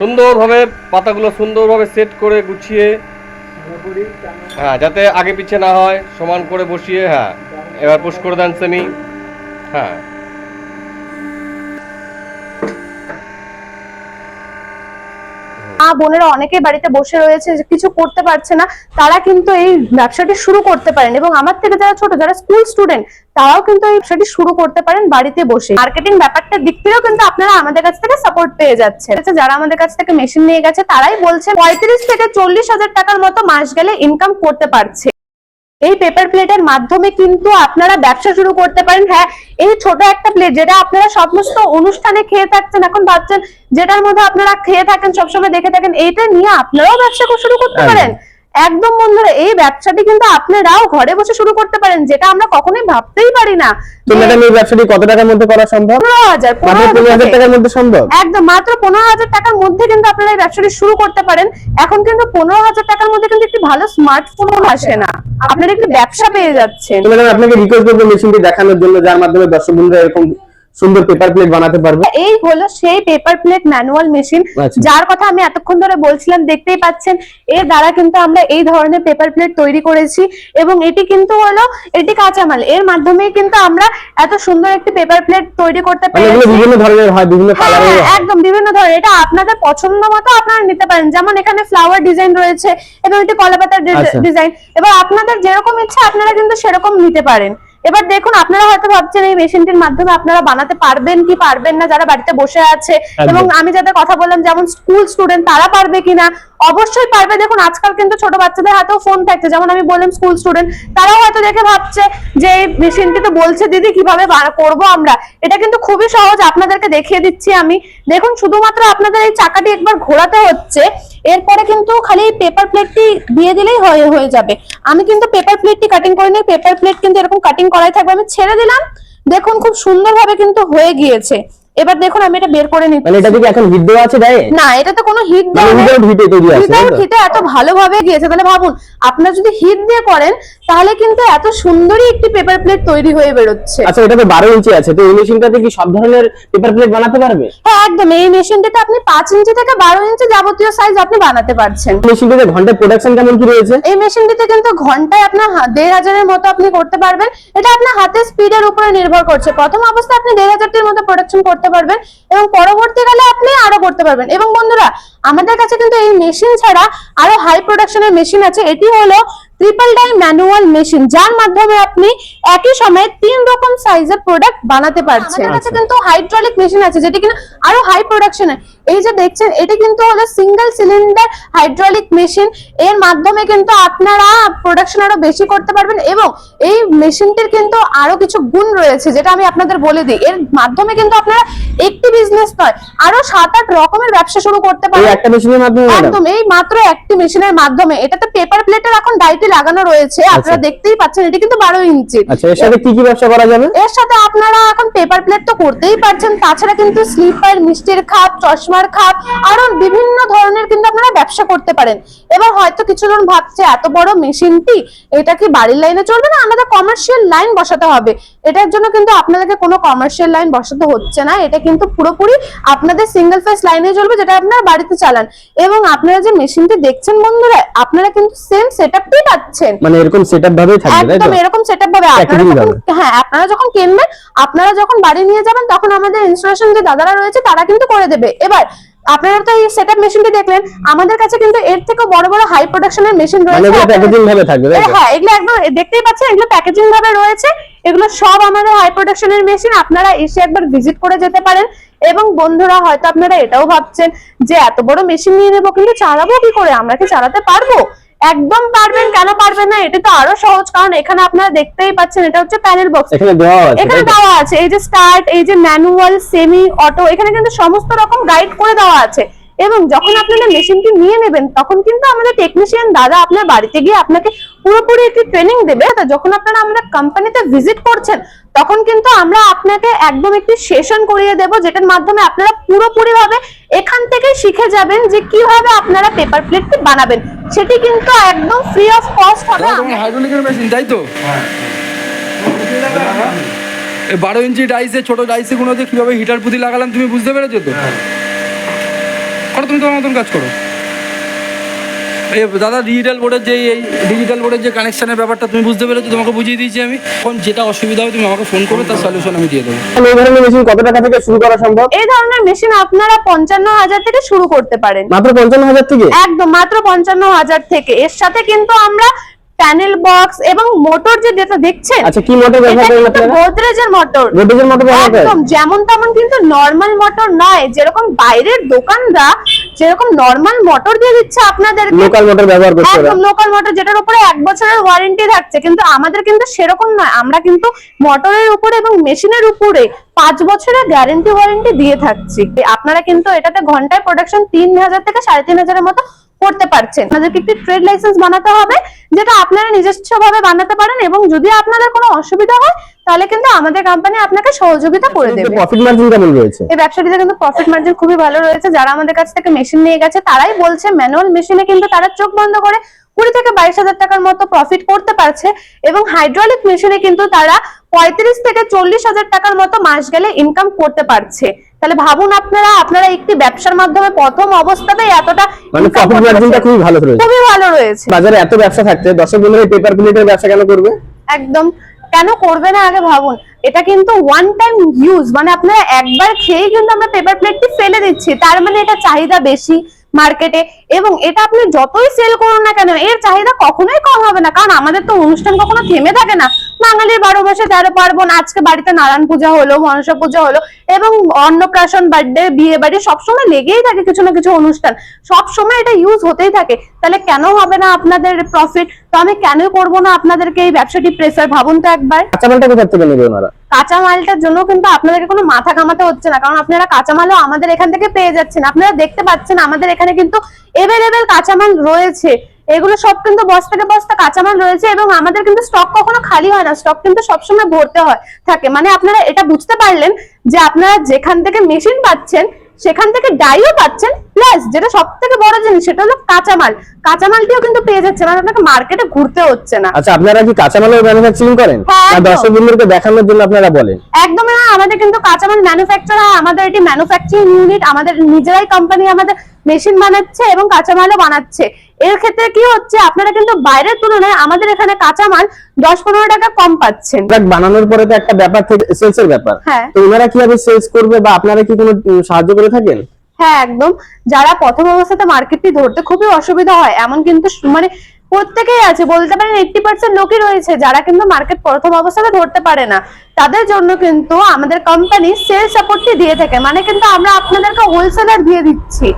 সুন্দরভাবে পাতাগুলো সুন্দরভাবে সেট করে গুছিয়ে, হ্যাঁ, যাতে আগে পিছে না হয়, সমান করে বসিয়ে, হ্যাঁ, এবার পুশ করে দেন সেমি, হ্যাঁ। বোনেরা অনেকেই বাড়িতে বসে রয়েছে, কিছু করতে পারছে না, তারা কিন্তু এই ব্যবসাটি শুরু করতে পারেন। এবং আমার থেকে যারা ছোট, যারা স্কুল স্টুডেন্ট, তারাও কিন্তু এই ব্যবসাটি শুরু করতে পারেন বাড়িতে বসে। মার্কেটিং ব্যাপারটার দিক থেকেও কিন্তু আপনারা আমাদের কাছ থেকে সাপোর্ট পেয়ে যাচ্ছেন। যারা আমাদের কাছ থেকে মেশিন নিয়ে গেছে তারাই বলছে 35 থেকে 40,000 টাকার মতো মাস গেলে ইনকাম করতে পারছে। এই পেপার প্লেটের মাধ্যমে কিন্তু আপনারা ব্যবসা শুরু করতে পারেন। হ্যাঁ, এই ছোট একটা প্লেট যেটা আপনারা সমস্ত অনুষ্ঠানে খেয়ে থাকছেন, এখন ভাবছেন যেটার মধ্যে আপনারা খেয়ে থাকেন, সবসময় দেখে থাকেন, এইটা নিয়ে আপনারাও ব্যবসা শুরু করতে পারেন। একদম বন্ধুরা, এই ব্যবসাটি কিন্তু আপনারাও ঘরে বসে শুরু করতে পারেন, যেটা আমরা কখনোই ভাবতেই পারি না। তো ম্যাডাম, এই ব্যবসাটি কত টাকার মধ্যে করা সম্ভব? 15,000 টাকার মধ্যে সম্ভব? একদম, মাত্র 15,000 টাকার মধ্যে কিন্তু আপনারা এই ব্যবসাটি শুরু করতে পারেন। এখন কিন্তু 15,000 টাকার মধ্যে কিন্তু একটি ভালো স্মার্টফোন আসে না, আপনারা একটি ব্যবসা পেয়ে যাচ্ছেন। তো ম্যাডাম, আপনাকে রিকোয়েস্ট করব মেশিনটি দেখানোর জন্য, যার মাধ্যমে দর্শক বন্ধুরা এরকম সুন্দর পেপার প্লেট বানাতে পারবে। এই হলো সেই পেপার প্লেট ম্যানুয়াল মেশিন, যার কথা আমি এতক্ষণ ধরে বলছিলাম। দেখতেই পাচ্ছেন, এর দ্বারা কিন্তু আমরা এই ধরনের পেপার প্লেট তৈরি করেছি। এবং এটি কিন্তু হলো, এটি কাঁচামাল, এর মাধ্যমে কিন্তু আমরা এত সুন্দর একটি পেপার প্লেট তৈরি করতে পারি। এগুলো বিভিন্ন ধরনের হয়, বিভিন্ন কালারের হয়। একদম বিভিন্ন ধরনের, এটা আপনাদের পছন্দ মতো আপনারা নিতে পারেন। যেমন এখানে ফ্লাওয়ার ডিজাইন রয়েছে এবং একটি কলাপাতার ডিজাইন, এবার আপনাদের যেরকম ইচ্ছা আপনারা কিন্তু সেরকম নিতে পারেন। এবার দেখুন, আপনারা হয়তো ভাবছেন এই মেশিনটির মাধ্যমে আপনারা বানাতে পারবেন কি পারবেন না, যারা বাড়িতে বসে আছে। এবং আমি যাদের কথা বললাম, যেমন স্কুল স্টুডেন্ট, তারা পারবে কিনা? অবশ্যই পারবে। দেখুন, আজকাল কিন্তু ছোট বাচ্চাদের হাতেও ফোন থাকছে, যেমন আমি বললাম স্কুল স্টুডেন্ট, তারাও হয়তো দেখে ভাবছে যে এই মেশিনটি তো বলছে দিদি কিভাবে করব আমরা। এটা কিন্তু খুবই সহজ, আপনাদেরকে দেখিয়ে দিচ্ছি আমি। দেখুন, শুধুমাত্র আপনাদের এই চাকাটি একবার ঘোরাতে হচ্ছে, এরপরে কিন্তু খালি পেপার প্লেটটি দিয়ে দিলেই হয়ে যাবে। আমি কিন্তু পেপার প্লেটটি কাটিং করে নিই, পেপার প্লেট কিন্তু এরকম কাটিং করাই থাকবে। আমি ছেড়ে দিলাম, দেখুন খুব সুন্দরভাবে কিন্তু হয়ে গিয়েছে। এবার দেখুন, আমি এটা বের করে নিচ্ছি। মানে এটা কি এখন হিট দেওয়া আছে গায়ে? না, এটা তো কোনো হিট দেওয়া নেই, হিটে তৈরি আছে। হিটে এত ভালোভাবে গিয়েছে, তাহলে ভাবুন আপনারা যদি হিট দিয়ে করেন তাহলে কিন্তু এত সুন্দরই একটি পেপার প্লেট তৈরি হয়ে বেরোচ্ছে। আচ্ছা, এটা তো 12 ইঞ্চি আছে, তো এই মেশিনটাতে কি সব ধরনের পেপার প্লেট বানাতে পারবে? হ্যাঁ, একদম। এই মেশিনটাতে আপনি 5 ইঞ্চি থেকে 12 ইঞ্চি যাবতীয় সাইজ আপনি বানাতে পারছেন। মেশিনটিতে ঘন্টায় প্রোডাকশন কেমন কি রয়েছে? এই মেশিনটিতে কিন্তু ঘন্টায় আপনার 1,500 এর মতো আপনি করতে পারবেন। এটা আপনার হাতের স্পিডের উপরে নির্ভর করছে। প্রথম অবস্থায় আপনি 1,500 টির মতো প্রোডাকশন করতে পারবেন এবং পরবর্তীকালে আপনি আরো করতে পারবেন। এবং বন্ধুরা, আমাদের কাছে কিন্তু এই মেশিন ছাড়া আরো হাই প্রোডাকশনের মেশিন আছে। এটি হলো ট্রিপল ডাই ম্যানুয়াল মেশিন, যার মাধ্যমে আপনি একই সময়ে 3 রকম সাইজের প্রোডাক্ট বানাতে পারছেন। আমাদের কাছে কিন্তু হাইড্রোলিক মেশিন আছে, যেটি কিনা আরো হাই প্রোডাকশনের। এই যে দেখছেন, এটি কিন্তু হলো সিঙ্গেল সিলিন্ডার হাইড্রোলিক মেশিন। এর মাধ্যমে কিন্তু আপনারা প্রোডাকশন আরো বেশি করতে পারবেন। এবং এই মেশিনটির কিন্তু আরো কিছু গুণ রয়েছে, যেটা আমি আপনাদের বলে দিই। এর মাধ্যমে কিন্তু আপনারা একটি বিজনেস নয়, আরো 7-8 রকমের ব্যবসা শুরু করতে পারেন এই একটা মেশিনের মাধ্যমে। একদম, এই মাত্র একটি মেশিনের মাধ্যমে। এটাতে পেপার প্লেটের এখন ডাইটি লাগানো রয়েছে, আপনারা দেখতেই পাচ্ছেন। এটি কিন্তু 12 ইঞ্চি। আচ্ছা, এর সাথে কি কি ব্যবসা করা যাবে? এর সাথে আপনারা এখন পেপার প্লেট তো করতেই পারছেন, তাছাড়া কিন্তু স্লিপার, মিষ্টির খাপ, চশমার খাপ, আরো বিভিন্ন ধরনের কিন্তু আপনারা ব্যবসা করতে পারেন। এবার হয়তো কিছুজন ভাবছে এত বড় মেশিনটি এটা কি বাড়ির লাইনে চলবে না, আমাদের কমার্শিয়াল লাইন বসাতে হবে। এটার জন্য কিন্তু আপনাদেরকে কোনো কমার্শিয়াল লাইন বসাতে হচ্ছে না, এটা কিন্তু পুরোপুরি আপনাদের সিঙ্গেল ফেজ লাইনে চলবে, যেটা আপনারা বাড়িতে চালান। এবং আপনারা যে মেশিনটি দেখছেন বন্ধুরা, আপনারা কিন্তু সেম সেটআপটাই পাচ্ছেন। মানে এরকম সেটআপ ভাবেই থাকবে, তাই তো? একদম এরকম সেটআপ ভাবে আপনারা যখন কিনবেন, আপনারা যখন বাড়ি নিয়ে যাবেন, তখন আমাদের ইনস্টলেশন যে দাদারা রয়েছে তারা কিন্তু করে দেবে। এবার আপনারা তো এই সেটআপ মেশিনটি দেখলেন, আমাদের কাছে কিন্তু এর থেকে বড় বড় হাই প্রোডাকশনের মেশিন রয়েছে। মানে প্যাকেজিং ভাবে থাকবে, তাই তো? হ্যাঁ, এগুলো একদম দেখতেই পাচ্ছেন, এগুলো প্যাকেজিং ভাবে রয়েছে। এগুলো সব আমাদের হাই প্রোডাকশনের মেশিন, আপনারা এসে একবার ভিজিট করে যেতে পারেন। এবং বন্ধুরা, হয়তো আপনারা এটাও ভাবছেন যে এত বড় মেশিন নিয়ে নেবো, কিন্তু চালাবো কি করে, আমরা কি চালাতে পারবো? একদম পারবেন, কেন পারবেন না? এটা তো আরো সহজ, কারণ এখানে আপনারা দেখতেই পাচ্ছেন, এটা হচ্ছে প্যানেল বক্স। এখানে দেওয়া আছে এই যে স্টার্ট, এই যে ম্যানুয়াল, সেমি, অটো, এখানে কিন্তু সমস্ত রকম গাইড করে দেওয়া আছে। এবং যখন আপনারা মেশিনটি নিয়ে নেবেন, তখন কিন্তু আমাদের টেকনিশিয়ান দাদা আপনার বাড়িতে গিয়ে আপনাকে পুরোপুরি একটি ট্রেনিং দেবে। যখন আপনারা আমরা কোম্পানিতে ভিজিট করছেন, তখন কিন্তু আমরা আপনাকে একদম একটি সেশন করিয়ে দেব, যেটার মাধ্যমে আপনারা পুরোপুরি ভাবে এখান থেকে শিখে যাবেন যে কিভাবে আপনারা পেপার প্লেটটি বানাবেন। সেটি কিন্তু একদম ফ্রি অফ কস্ট হবে। হাইড্রোলিকের মেশিন, তাই তো? হ্যাঁ। 12 ইঞ্চি ডাইসে, ছোট ডাইসে গুলোতে কিভাবে হিটার পুঁতি লাগালাম তুমি বুঝতে পেরেছো তো? করো, তুমি তোমার মতন কাজ করো। এই দাদা ডিজিটাল বোর্ডের যে কানেকশনের ব্যাপারটা তুমি বুঝতে পেরেছো, তোমাকে বুঝিয়ে দিয়েছি আমি। এখন যেটা অসুবিধা হয় তুমি আমাকে ফোন করবে, তার সলিউশন আমি দিয়ে দেবো। এই ধরনের মেশিন কত টাকা থেকে শুরু করা সম্ভব? এই ধরনের মেশিন আপনারা 55,000 থেকে শুরু করতে পারেন। মাত্র 55,000 থেকে? একদম মাত্র 55,000 থেকে। এর সাথে কিন্তু আমরা প্যানেল বক্স এবং মোটর যেটা দেখছেন, আচ্ছা কি মোটর ব্যবহার করেন আপনারা? গোদরেজের মোটর। গোদরেজের মোটর ব্যবহার করেন? একদম যেমন তেমন কিন্তু নরমাল মোটর নয়, যেরকম বাইরের দোকানরা যেরকম নরমাল মোটর দিয়ে দিচ্ছে আপনাদেরকে, লোকাল মোটর ব্যবহার করতে হবে। একদম লোকাল মোটর যেটার উপরে 1 বছরের ওয়ারেন্টি থাকছে, কিন্তু আমাদের কিন্তু সেরকম নয়। আমরা কিন্তু মোটরের উপরে এবং মেশিনের উপরে 5 বছরের গ্যারান্টি ওয়ারেন্টি দিয়ে থাকছি। আপনারা কিন্তু এটাতে ঘন্টায় প্রোডাকশন 3,000 থেকে 3,500 এর মতো করতে পারছেন। আপনাদেরকে একটি ট্রেড লাইসেন্স বানাতে হবে, যেটা আপনারা নিজস্বভাবে বানাতে পারেন, এবং যদি আপনাদের কোনো অসুবিধা হয় তাহলে কিন্তু আমাদের কোম্পানি আপনাকে সহযোগিতা করে দেবে। প্রফিট মার্জিন কেমন রয়েছে? এই ব্যবসাটিতে কিন্তু প্রফিট মার্জিন খুবই ভালো রয়েছে। যারা আমাদের কাছ থেকে মেশিন নিয়ে গেছে তারাই বলছে ম্যানুয়াল মেশিনে কিন্তু তারা চোখ বন্ধ করে 20 থেকে 22,000 টাকার মতো প্রফিট করতে পারছে, এবং হাইড্রোলিক মেশিনে কিন্তু তারা 35 থেকে 40,000 টাকার মতো মাস গেলে ইনকাম করতে পারছে। তাহলে ভাবুন আপনারা একটি ব্যবসার মাধ্যমে প্রথম অবস্থাতেই এতটা মানে প্রফিট মার্জিনটা খুবই ভালো রয়েছে। খুবই ভালো রয়েছে। বাজারে এত ব্যবসা থাকতে দর্শক বন্ধুরা এই পেপার প্লেটের ব্যবসা কেন করবে? একদম কেন করবে না, আগে ভাবুন। এটা কিন্তু ওয়ান টাইম ইউজ, মানে আপনারা একবার খেয়েই কিন্তু আমরা পেপার প্লেটটি ফেলে দিচ্ছি, তার মানে এটা চাহিদা বেশি মার্কেটে, এবং এটা আপনি যতই সেল করুন না কেন এর চাহিদা কখনোই কম হবে না। কারণ আমাদের তো অনুষ্ঠান কখনো থেমে থাকে না। বাঙালির 12 মাসে 13 পার্বণ। আজকে বাড়িতে নারায়ণ পূজা হলো, মনসা পূজা হলো, এবং অন্নপ্রাশন, বার্থডে, বিয়ে বাড়ি সবসময় লেগেই থাকে কিছু না কিছু অনুষ্ঠান, সবসময় এটা ইউজ হতেই থাকে। তাহলে কেন হবে না আপনাদের প্রফিট? তো আমি কেন করবো না আপনাদেরকে এই ব্যবসাটি প্রেসার? ভাবুন তো একবার। কাঁচামালটা কোথা থেকে নেবে ওনারা? কাঁচামালটার জন্য কিন্তু আপনাদেরকে কোনো মাথা ঘামাতে হচ্ছে না, কারণ আপনারা কাঁচামালও আমাদের এখান থেকে পেয়ে যাচ্ছেন। আপনারা দেখতে পাচ্ছেন আমাদের এখানে কিন্তু এভেলেবেল কাঁচামাল রয়েছে। এগুলো সব কিন্তু বস্তাকে বস্তা কাঁচামাল রয়েছে, এবং আমাদের কিন্তু স্টক কখনো খালি হয় না, স্টক কিন্তু সবসময় ভরতে হয় থাকে। মানে আপনারা এটা বুঝতে পারলেন যে আপনারা যেখান থেকে মেশিন পাচ্ছেন সেখান থেকে ডাইও পাচ্ছেন, প্লাস যেটা সব থেকে বড় জিনিস সেটা হলো কাঁচামালটিও কিন্তু পেয়ে যাচ্ছেন, মানে আপনাকে মার্কেটে ঘুরতে হচ্ছে না। আচ্ছা আপনারা কি কাঁচামালের ম্যানুফ্যাকচারিং করেন? হ্যাঁ, না দর্শক বন্ধুদেরকে দেখানোর জন্য আপনারা বলেন? একদমই না, আমাদের কিন্তু কাঁচামাল ম্যানুফ্যাকচার হয়। আমাদের এটি ম্যানুফ্যাকচারিং ইউনিট, আমাদের নিজেরাই কোম্পানি আমাদের মেশিন বানাচ্ছে এবং কাঁচামালও বানাচ্ছে। এর ক্ষেত্রে কি হচ্ছে, আপনারা কিন্তু বাইরের তুলনায় আমাদের এখানে কাঁচামাল 10-15 টাকা কম পাচ্ছেন। প্রোডাক্ট বানানোর পরে তো একটা ব্যাপার থেকে সেলসের ব্যাপার, হ্যাঁ। তো ওনারা কিভাবে সেলস করবে বা আপনারা কি কোনো সাহায্য করে থাকেন? হ্যাঁ একদম। যারা প্রথম অবস্থাতে মার্কেটটি ধরতে খুবই অসুবিধা হয় এমন কিন্তু মানে প্রত্যেকেই আছে, বলতে পারেন 80% লোকই রয়েছে যারা কিন্তু মার্কেট প্রথম অবস্থাতে ধরতে পারে না। তাদের জন্য কিন্তু আমাদের কোম্পানি সেল সাপোর্টটি দিয়ে থাকে, মানে কিন্তু আমরা আপনাদেরকে হোলসেলার দিয়ে দিচ্ছি।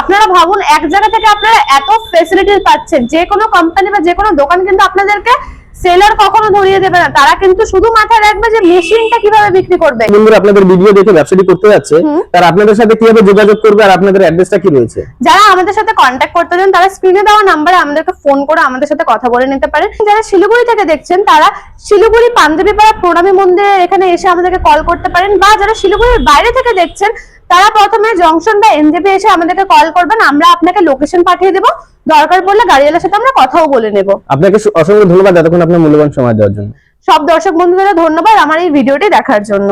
আপনারা ভাবুন এক জায়গা থেকে আপনারা এত ফ্যাসিলিটি পাচ্ছেন, যে কোনো কোম্পানি বা যে কোনো দোকান কিন্তু আপনাদেরকে সেলার কখনো ধরিয়ে দেবে না। তারা কিন্তু শুধু মাথায় রাখবে যে মেশিনটা কিভাবে বিক্রি করবে। বন্ধুরা আপনাদের ভিডিও দেখে ব্যবসাটি করতে যাচ্ছে, তারা আপনাদের সাথে কিভাবে যোগাযোগ করবে আর আপনাদের অ্যাড্রেসটা কি রয়েছে? যারা আমাদের সাথে কন্ট্যাক্ট করতে চান তারা স্ক্রিনে দেওয়া নম্বরে আমাদেরকে ফোন করে আমাদের সাথে কথা বলে নিতে পারেন। যারা শিলিগুড়ি থেকে দেখছেন তারা শিলিগুড়ি পাঞ্জাবিপাড়া প্রণামী মন্দিরে এখানে এসে আমাদেরকে কল করতে পারেন, বা যারা শিলিগুড়ির বাইরে থেকে দেখছেন তারা প্রথমে জংশন বা এনজেপি এসে আমাদেরকে কল করবেন, আমরা আপনাকে লোকেশন পাঠিয়ে দেব। দরকার পড়লে গাড়িওয়ালার সাথে আমরা কথাও বলে নেব। আপনাকে অসংখ্য ধন্যবাদ এতক্ষণ আপনার মূল্যবান সময় দেওয়ার জন্য। সব দর্শক বন্ধুদের ধন্যবাদ আমার এই ভিডিওটি দেখার জন্য।